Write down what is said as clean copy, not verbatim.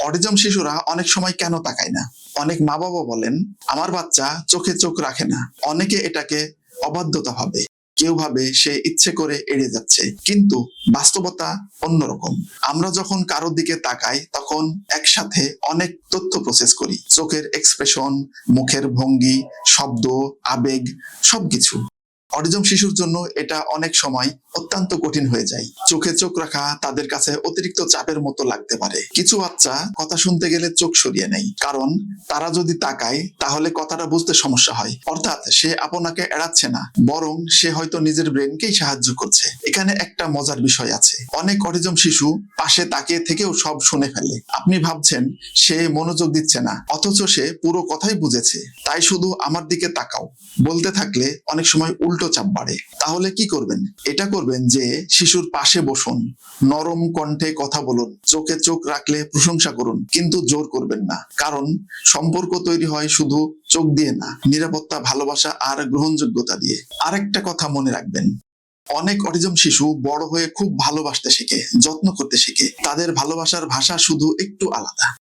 Autism শিশুরা অনেক সময় কেন তাকায় না? অনেক মা বাবা বলেন, আমার বাচ্চা চোখে চোখ রাখে না। অনেকে এটাকে অবাধ্যতা ভাবে, কেউ ভাবে সে ইচ্ছে করে এড়িয়ে যাচ্ছে, কিন্তু বাস্তবতা অন্যরকম। আমরা যখন কারোর দিকে তাকাই তখন একসাথে অনেক তথ্য প্রসেস করি, চোখের এক্সপ্রেশন, মুখের ভঙ্গি, শব্দ, আবেগ, সবকিছু। অটিজম শিশুর জন্য এটা অনেক সময় অত্যন্ত কঠিন হয়ে যায়। চোখে চোখ রাখা তাদের কাছে অতিরিক্ত চাপের মতো লাগতে পারে। কিছু বাচ্চা কথা শুনতে গেলে চোখ সরিয়ে নেয়, কারণ তারা যদি তাকায় তাহলে কথাটা বুঝতে সমস্যা হয়। অর্থাৎ সে আপনাকে এড়াচ্ছে না, বরং সে হয়তো নিজের ব্রেনকেই সাহায্য করছে। এখানে একটা মজার বিষয় আছে, অনেক অটিজম শিশু পাশে তাকিয়ে থেকেও সব শুনে ফেলে। আপনি ভাবছেন সে মনোযোগ দিচ্ছে না, অথচ সে পুরো কথাই বুঝেছে। তাই শুধু আমার দিকে তাকাও বলতে থাকলে অনেক সময় উল্টো চাপ বাড়ে। তাহলে কি করবেন? এটা করবেন যে শিশুর পাশে বসুন, নরম কণ্ঠে কথা বলুন, চোখে চোখ রাখলে প্রশংসা করুন, কিন্তু জোর করবেন না। কারণ সম্পর্ক তৈরি হয় শুধু চোখ দিয়ে না, নিরাপত্তা, ভালোবাসা আর গ্রহণযোগ্যতা দিয়ে। আরেকটা কথা মনে রাখবেন, অনেক অটিজম শিশু বড় হয়ে খুব ভালোবাসতে শেখে, যত্ন করতে শেখে। তাদের ভালোবাসার ভাষা শুধু একটু আলাদা।